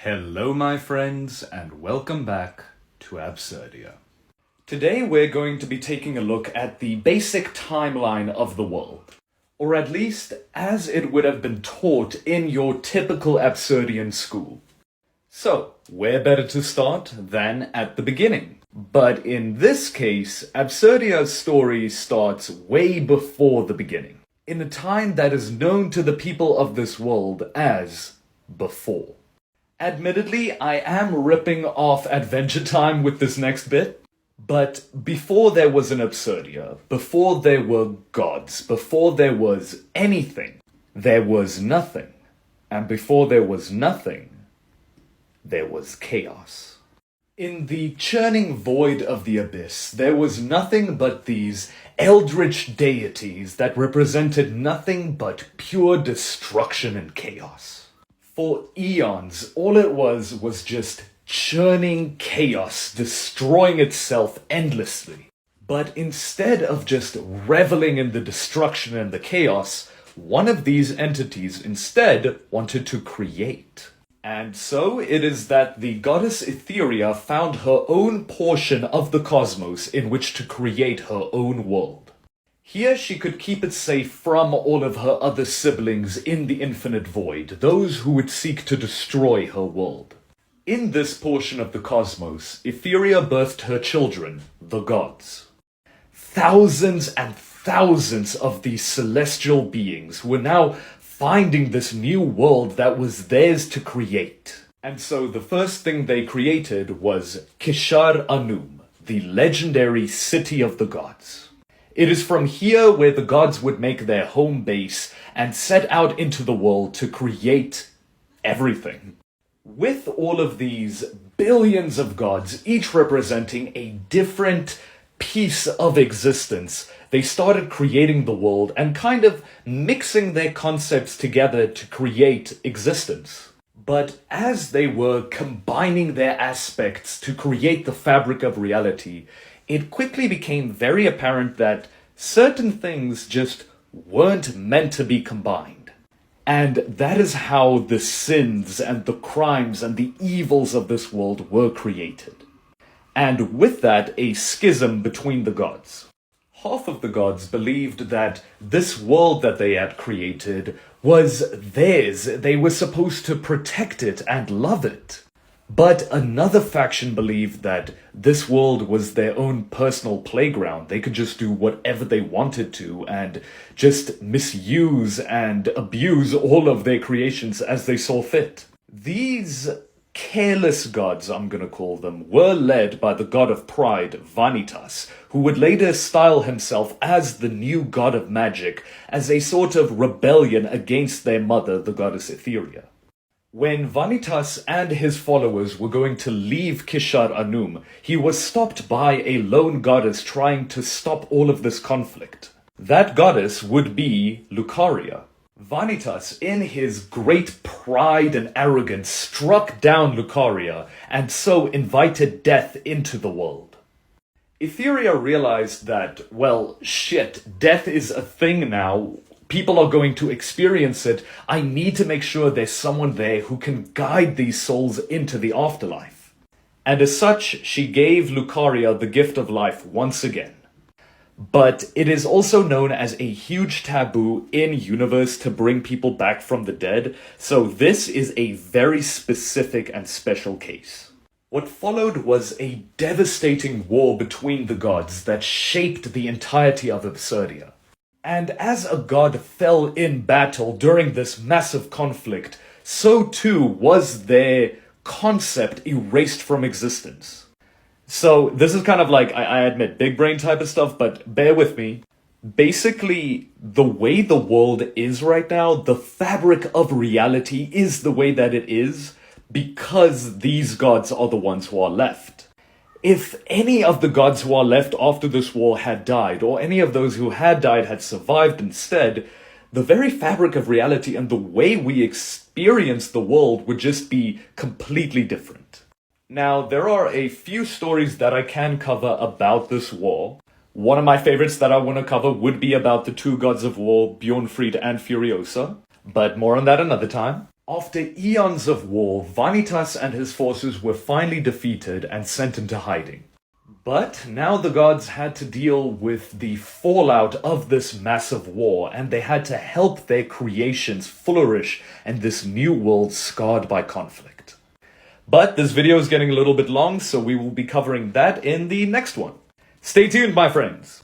Hello my friends and welcome back to Absurdia. Today we're going to be taking a look at the basic timeline of the world, or at least as it would have been taught in your typical Absurdian school. So, where better to start than at the beginning? But in this case, Absurdia's story starts way before the beginning, in a time that is known to the people of this world as before. Admittedly, I am ripping off Adventure Time with this next bit, but before there was an Absurdia, before there were gods, before there was anything, there was nothing. And before there was nothing, there was chaos. In the churning void of the abyss, there was nothing but these eldritch deities that represented nothing but pure destruction and chaos. For eons, all it was just churning chaos, destroying itself endlessly. But instead of just reveling in the destruction and the chaos, one of these entities instead wanted to create. And so it is that the goddess Etheria found her own portion of the cosmos in which to create her own world. Here she could keep it safe from all of her other siblings in the infinite void, those who would seek to destroy her world. In this portion of the cosmos, Etheria birthed her children, the gods. Thousands and thousands of these celestial beings were now finding this new world that was theirs to create. And so the first thing they created was Kishar Anum, the legendary city of the gods. It is from here where the gods would make their home base and set out into the world to create everything. With all of these billions of gods, each representing a different piece of existence, they started creating the world and kind of mixing their concepts together to create existence. But as they were combining their aspects to create the fabric of reality, it quickly became very apparent that certain things just weren't meant to be combined. And that is how the sins and the crimes and the evils of this world were created. And with that, a schism between the gods. Half of the gods believed that this world that they had created was theirs. They were supposed to protect it and love it. But another faction believed that this world was their own personal playground. They could just do whatever they wanted to and just misuse and abuse all of their creations as they saw fit. These careless gods, I'm gonna call them, were led by the god of pride, Vanitas, who would later style himself as the new god of magic, as a sort of rebellion against their mother, the goddess Etheria. When Vanitas and his followers were going to leave Kishar Anum, he was stopped by a lone goddess trying to stop all of this conflict. That goddess would be Lucaria. Vanitas, in his great pride and arrogance, struck down Lucaria and so invited death into the world. Etheria realized that, well, shit, death is a thing now. People are going to experience it. I need to make sure there's someone there who can guide these souls into the afterlife. And as such, she gave Lucaria the gift of life once again. But it is also known as a huge taboo in universe to bring people back from the dead, so this is a very specific and special case. What followed was a devastating war between the gods that shaped the entirety of Absurdia. And as a god fell in battle during this massive conflict, so too was their concept erased from existence. So this is kind of like, I admit, big brain type of stuff, but bear with me. Basically, the way the world is right now, the fabric of reality is the way that it is because these gods are the ones who are left. If any of the gods who are left after this war had died, or any of those who had died had survived instead, the very fabric of reality and the way we experience the world would just be completely different. Now, there are a few stories that I can cover about this war. One of my favorites that I want to cover would be about the two gods of war, Bjornfried and Furiosa, but more on that another time. After eons of war, Vanitas and his forces were finally defeated and sent into hiding. But now the gods had to deal with the fallout of this massive war, and they had to help their creations flourish in this new world scarred by conflict. But this video is getting a little bit long, so we will be covering that in the next one. Stay tuned, my friends!